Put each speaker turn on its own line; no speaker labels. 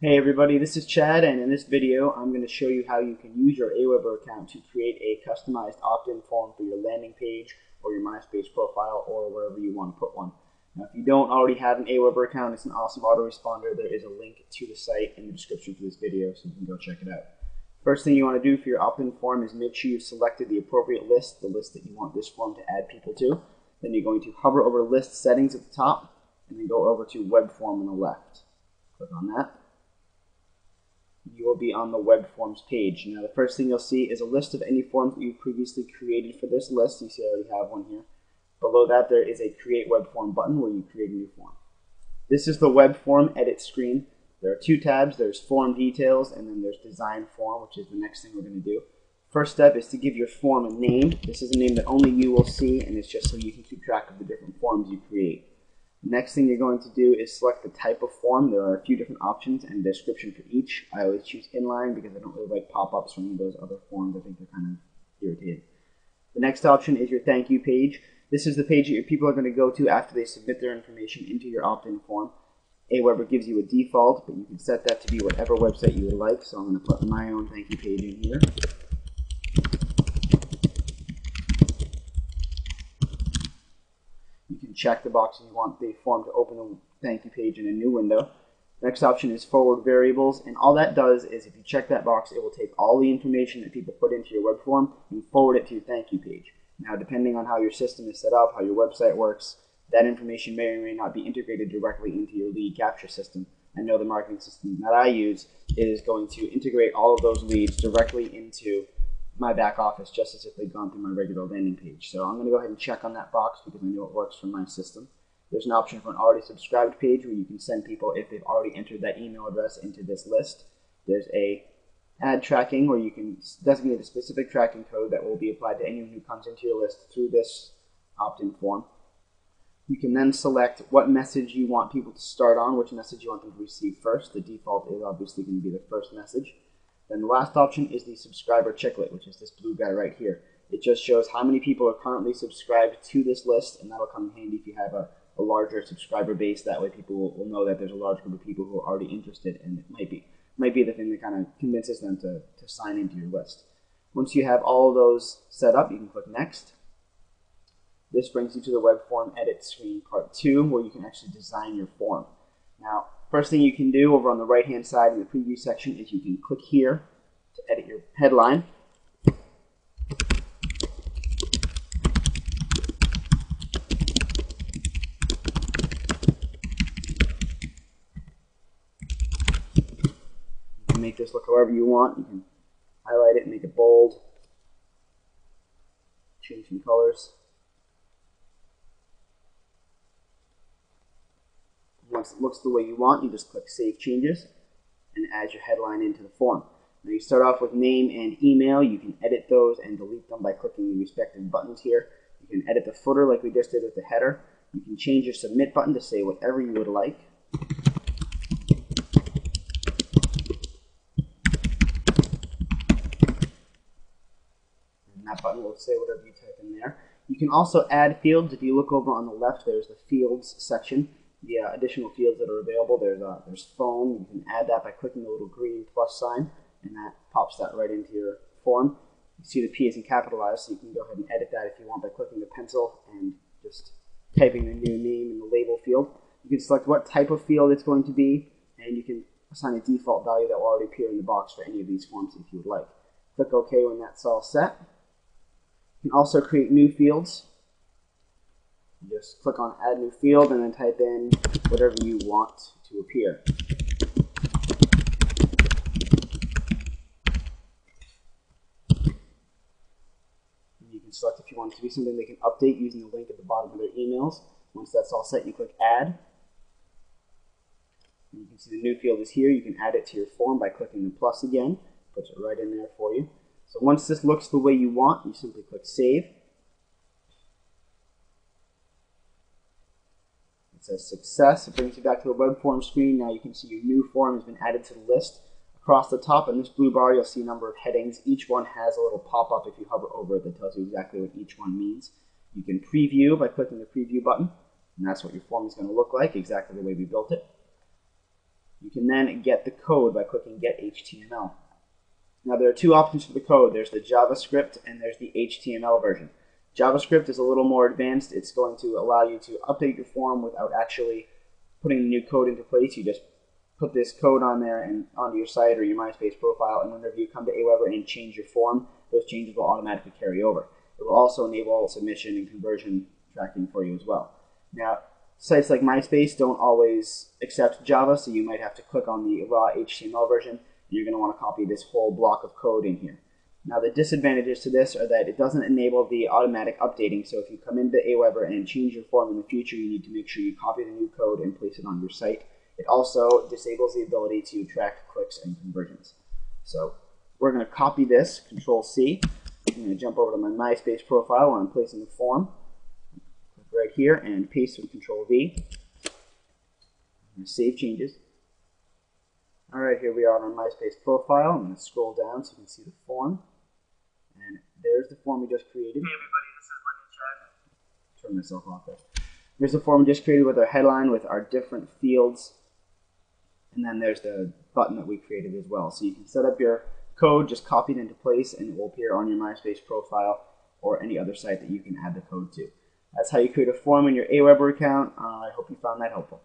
Hey everybody, this is Chad, and in this video I'm going to show you how you can use your Aweber account to create a customized opt-in form for your landing page or your MySpace profile or wherever you want to put one. Now if you don't already have an Aweber account, it's an awesome autoresponder. There is a link to the site in the description for this video so you can go check it out. First thing you want to do for your opt-in form is make sure you've selected the appropriate list, the list that you want this form to add people to. Then you're going to hover over list settings at the top and then go over to web form on the left. Click on that. You will be on the web forms page. Now the first thing you'll see is a list of any forms that you've previously created for this list. You see I already have one here. Below that there is a create web form button where you create a new form. This is the web form edit screen. There are two tabs. There's form details and then there's design form, which is the next thing we're going to do. First step is to give your form a name. This is a name that only you will see, and it's just so you can keep track of the different forms you create. Next thing you're going to do is select the type of form. There are a few different options and a description for each. I always choose inline because I don't really like pop-ups from any of those other forms. I think they're kind of irritating. The next option is your thank you page. This is the page that your people are going to go to after they submit their information into your opt-in form. Aweber gives you a default, but you can set that to be whatever website you would like. So I'm going to put my own thank you page in here. You can check the box if you want the form to open the thank you page in a new window. Next option is forward variables, and all that does is if you check that box, it will take all the information that people put into your web form and forward it to your thank you page. Now, depending on how your system is set up, how your website works, that information may or may not be integrated directly into your lead capture system. I know the marketing system that I use is going to integrate all of those leads directly into my back office just as if they'd gone through my regular landing page. So I'm going to go ahead and check on that box because I know it works for my system. There's an option for an already subscribed page where you can send people if they've already entered that email address into this list. There's a ad tracking where you can designate a specific tracking code that will be applied to anyone who comes into your list through this opt-in form. You can then select what message you want people to start on, which message you want them to receive first. The default is obviously going to be the first message. Then the last option is the subscriber checklist, which is this blue guy right here. It just shows how many people are currently subscribed to this list, and that'll come in handy if you have a larger subscriber base. That way people will know that there's a large group of people who are already interested, and it might be the thing that kind of convinces them to sign into your list. Once you have all of those set up, you can click Next. This brings you to the web form edit screen part 2, where you can actually design your form. Now, first thing you can do over on the right-hand side in the preview section is you can click here to edit your headline. You can make this look however you want. You can highlight it and make it bold, change some colors. Once it looks the way you want, you just click Save Changes and add your headline into the form. Now you start off with name and email. You can edit those and delete them by clicking the respective buttons here. You can edit the footer like we just did with the header. You can change your Submit button to say whatever you would like. And that button will say whatever you type in there. You can also add fields. If you look over on the left, there's the Fields section. The additional fields that are available, there's phone. You can add that by clicking the little green plus sign, and that pops that right into your form. You see the P isn't capitalized, so you can go ahead and edit that if you want by clicking the pencil and just typing the new name in the label field. You can select what type of field it's going to be, and you can assign a default value that will already appear in the box for any of these forms if you would like. Click OK when that's all set. You can also create new fields. Just click on Add New Field and then type in whatever you want to appear. You can select if you want it to be something they can update using the link at the bottom of their emails. Once that's all set, you click Add. And you can see the new field is here. You can add it to your form by clicking the plus again. Puts it right in there for you. So once this looks the way you want, you simply click Save. It says success. It brings you back to the web form screen. Now you can see your new form has been added to the list. Across the top in this blue bar, you'll see a number of headings. Each one has a little pop-up if you hover over it that tells you exactly what each one means. You can preview by clicking the preview button, and that's what your form is going to look like, exactly the way we built it. You can then get the code by clicking Get HTML. Now there are two options for the code. There's the JavaScript and there's the HTML version. JavaScript is a little more advanced. It's going to allow you to update your form without actually putting new code into place. You just put this code on there and onto your site or your MySpace profile, and whenever you come to Aweber and change your form, those changes will automatically carry over. It will also enable submission and conversion tracking for you as well. Now, sites like MySpace don't always accept Java, so you might have to click on the raw HTML version, and you're going to want to copy this whole block of code in here. Now, the disadvantages to this are that it doesn't enable the automatic updating, so if you come into Aweber and change your form in the future, you need to make sure you copy the new code and place it on your site. It also disables the ability to track clicks and conversions. So we're going to copy this, Control-C. I'm going to jump over to my MySpace profile where I'm placing the form. Click right here and paste with Control-V. I'm going to save changes. All right, here we are on our MySpace profile. I'm going to scroll down so you can see the form. And there's the form we just created.
Hey everybody, this is Lenny Chad.
Turn myself off there. Here's the form we just created with our headline, with our different fields. And then there's the button that we created as well. So you can set up your code, just copy it into place, and it will appear on your MySpace profile or any other site that you can add the code to. That's how you create a form in your Aweber account. I hope you found that helpful.